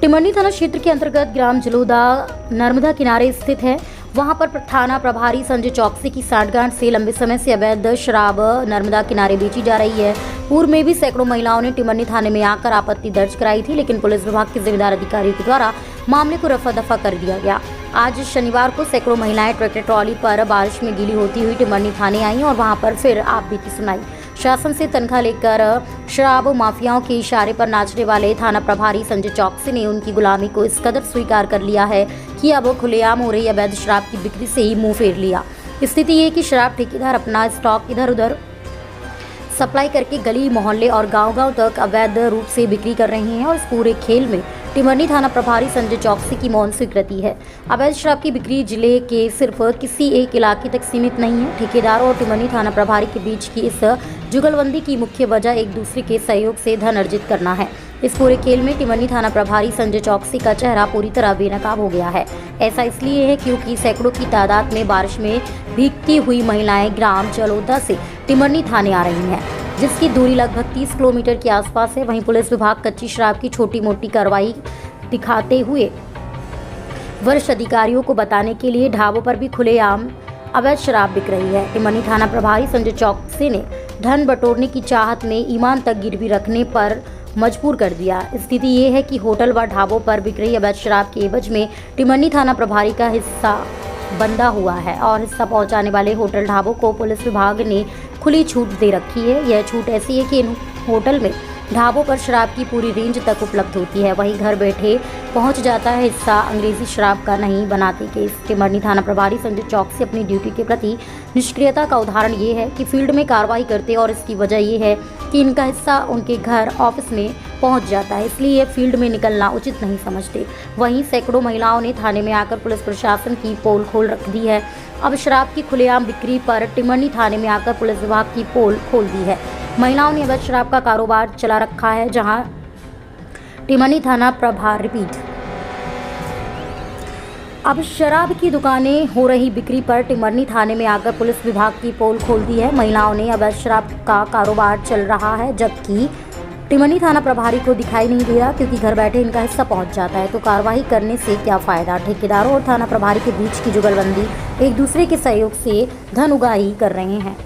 टिमरनी थाना क्षेत्र के अंतर्गत ग्राम जलोदा नर्मदा किनारे स्थित है। वहां पर थाना प्रभारी संजय चौकसी की सांठगांठ से लंबे समय से अवैध शराब नर्मदा किनारे बेची जा रही है। पूर्व में भी सैकड़ों महिलाओं ने टिमरनी थाने में आकर आपत्ति दर्ज कराई थी, लेकिन पुलिस विभाग के जिम्मेदार अधिकारियों के द्वारा मामले को रफा दफा कर दिया गया। आज शनिवार को सैकड़ों महिलाएं ट्रैक्टर ट्रॉली पर बारिश में गीली होती हुई टिमरनी थाने आई और वहां पर फिर आप बीती सुनाई। शासन से तनख्वाह लेकर शराब माफियाओं के इशारे पर नाचने वाले थाना प्रभारी संजय चौकसी ने उनकी गुलामी को इस कदर स्वीकार कर लिया है कि अब खुलेआम हो रही अवैध शराब की बिक्री से ही मुंह फेर लिया। स्थिति ये कि शराब ठेकेदार अपना स्टॉक इधर उधर सप्लाई करके गली मोहल्ले और गांव-गांव तक अवैध रूप से बिक्री कर रहे हैं और इस पूरे खेल में टिमरनी थाना प्रभारी संजय चौकसी की मौन स्वीकृति है। अवैध शराब की बिक्री जिले के सिर्फ किसी एक इलाके तक सीमित नहीं है। ठेकेदार और टिमरनी थाना प्रभारी के बीच की इस जुगलबंदी की मुख्य वजह एक दूसरे के सहयोग से धन अर्जित करना है। इस पूरे खेल में टिमरनी थाना प्रभारी संजय चौकसी का चेहरा पूरी तरह बेनकाब हो गया है। ऐसा इसलिए है क्योंकि सैकड़ों की तादाद में बारिश में भीगती हुई महिलाएं ग्राम जलोदा से टिमरनी थाने आ रही हैं, जिसकी दूरी लगभग 30 किलोमीटर के आसपास है। वहीं पुलिस विभाग कच्ची शराब की छोटी मोटी कार्रवाई दिखाते हुए वरिष्ठ अधिकारियों को बताने के लिए ढाबों पर भी खुलेआम अवैध शराब बिक रही है। टिमरनी थाना प्रभारी संजय चौकसी ने धन बटोरने की चाहत में ईमान तक गिरवी रखने पर मजबूर कर दिया। स्थिति ये है कि होटल व ढाबों पर बिक रही अवैध शराब के एवज में टिमरनी थाना प्रभारी का हिस्सा बंधा हुआ है और हिस्सा पहुंचाने वाले होटल ढाबों को पुलिस विभाग ने खुली छूट दे रखी है। यह छूट ऐसी है कि इन होटल में ढाबों पर शराब की पूरी रेंज तक उपलब्ध होती है। वहीं घर बैठे पहुंच जाता है हिस्सा अंग्रेजी शराब का नहीं बनाते केस। टिमरनी थाना प्रभारी संजय चौकसी अपनी ड्यूटी के प्रति निष्क्रियता का उदाहरण ये है कि फील्ड में कार्रवाई करते और इसकी वजह ये है कि इनका हिस्सा उनके घर ऑफिस में पहुंच जाता है, इसलिए ये फील्ड में निकलना उचित नहीं समझते। वहीं सैकड़ों महिलाओं ने थाने में आकर पुलिस प्रशासन की पोल खोल रख दी है। अब शराब की खुलेआम बिक्री पर टिमरनी थाने में आकर पुलिस विभाग की पोल खोल दी है। महिलाओं ने अवैध शराब का कारोबार चला रखा है, जहां टिमरनी थाना प्रभार रिपीट। अब शराब की दुकानें हो रही बिक्री पर टिमरनी थाने में आकर पुलिस विभाग की पोल खोल दी है। महिलाओं ने अवैध शराब का कारोबार चल रहा है, जबकि टिमरनी थाना प्रभारी को दिखाई नहीं दे रहा, क्योंकि घर बैठे इनका हिस्सा पहुंच जाता है। तो कार्रवाई करने से क्या फायदा। ठेकेदारों और थाना प्रभारी के बीच की जुगलबंदी एक दूसरे के सहयोग से धन उगाही कर रहे हैं।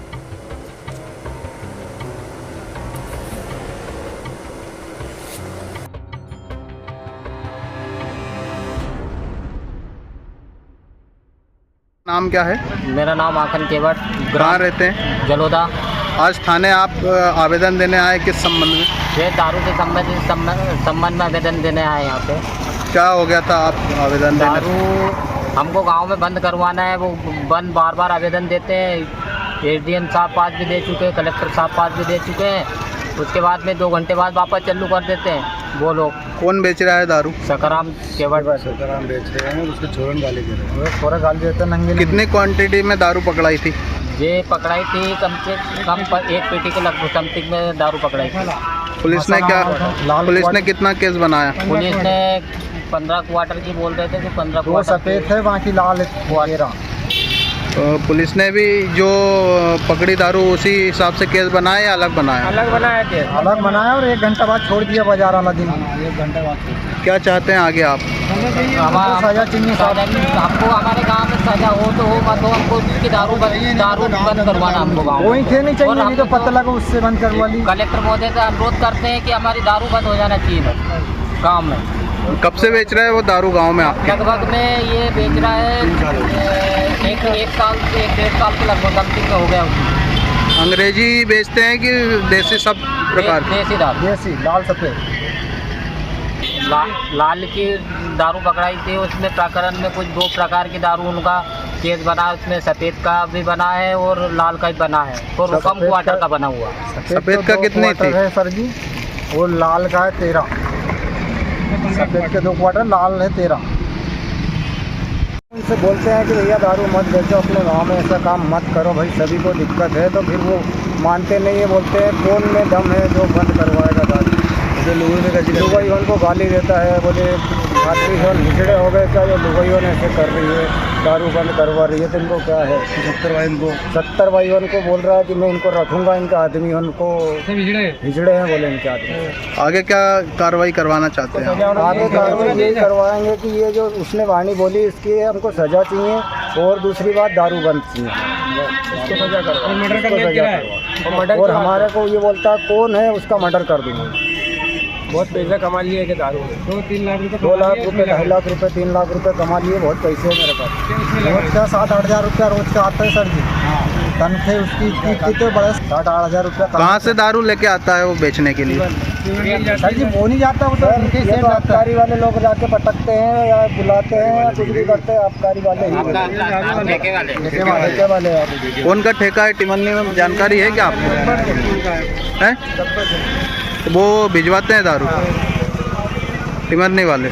नाम क्या है? मेरा नाम माखन केवट। कहाँ रहते हैं? जलोदा। आज थाने आप आवेदन देने आए, किस संबंध में? ये दारू के संबंध में आवेदन देने आए यहाँ पे। क्या हो गया था आप आवेदन देने? दारू हमको गांव में बंद करवाना है, वो बंद बार बार आवेदन देते हैं। एसडीएम साहब पास भी दे चुके हैं, कलेक्टर साहब पास भी दे चुके हैं। उसके बाद में 2 घंटे बाद वापस चालू कर देते हैं वो लोग। कौन बेच रहा है दारू? सकाराम केवट सकाराम बेच रहे हैं, उसके छोरन गाली दे रहे हैं। थोड़ा गाली देते नंगे। कितनी क्वांटिटी में दारू पकड़ाई थी? ये पकड़ाई थी कम से कम 1 पेटी के लगभग समथिंग में दारू पकड़ाई थी। पुलिस ने कितना केस बनाया? पुलिस ने 15 क्वार्टर की बोल रहे थे कि 15 क्वार्टर सफेद है, बाकी लाल है। तो पुलिस ने भी जो पकड़ी दारू उसी हिसाब से केस बनाया या अलग बनाया? अलग बनाया केस। अलग बनाया और 1 घंटा बाद छोड़ दिया बाजार वाला दिन। 1 घंटे बाद क्या चाहते हैं आगे आप? सजा चाहिए। हमको हमारे गांव में सजा हो तो हो, मत हो, हमको उसकी दारू बंद करवाना हमको गाँव। कोई थे नहीं चाहिए, नहीं तो पता लगा उससे बंद करवा ली। कलेक्टर महोदय से अनुरोध करते हैं कि हमारी दारू बंद हो जाना चाहिए गाँव में। कब से बेच रहा है वो दारू गांव में आपके? लगभग में ये बेच रहा है 1 साल से 1.5 साल के लगभग समथिंग हो गया उसमें। अंग्रेजी बेचते हैं कि देसी? सब प्रकार देसी दारू। देसी लाल सफेद। लाल की दारू पकड़ाई थी, उसमें प्रकरण में कुछ 2 प्रकार की दारू उनका केस बना। उसमें सफ़ेद का भी बना है और लाल का भी बना है और कम क्वार्टर का बना हुआ। सफ़ेद का कितनी थी सर जी? और लाल का है 13। सफ़ेद के 2 क्वार्टर, लाल है 13। उनसे बोलते हैं कि भैया दारू मत बेचो, अपने गांव में ऐसा काम मत करो भाई, सभी को दिक्कत है। तो फिर वो मानते नहीं है, बोलते हैं कौन में दम है जो बंद करवाएगा दारू। जो लोगों में भाई उनको गाली देता है, बोले आदमी जो निचड़े हो गए क्या, जो लुगाइयों ने ऐसे कर रही है, दारू बंद करवा रही है, तो इनको क्या है 70 भाई उनको बोल रहा है कि मैं इनको रखूंगा, इनका आदमी उनको हिजड़े हैं बोले इनके आदमी। आगे क्या कार्रवाई करवाना चाहते हैं आप? आगे कार्रवाई यही करवाएंगे कि ये जो उसने वाणी बोली इसकी हमको सजा चाहिए, और दूसरी बात दारू बंद चाहिए, इसको सजा करवा। और हमारे को ये बोलता है कौन है उसका मर्डर कर दूंगा। बहुत पैसा कमा लिए कि दारू में 2-3 लाख रुपये, 2 लाख रुपये, 2.5 लाख रुपये, 3 लाख रुपये कमा लिए। बहुत पैसे हैं मेरे पास। रोज का 7-8 हज़ार रुपया रोज का आता है सर जी। तनख्वाह उसकी कितने बड़े 7-8 हज़ार रुपया। कहाँ से दारू लेके आता है वो बेचने के लिए? सर जी वो नहीं जाता, वो तो उनके से आबकारी वाले लोग जाके पटकते हैं या बुलाते हैं या कुछ भी करते हैं, आबकारी वाले ही ठेके वाले। कौन का ठेका है टिमरनी में, जानकारी है क्या आपको? है वो भिजवाते हैं दारू टिमरनी वाले?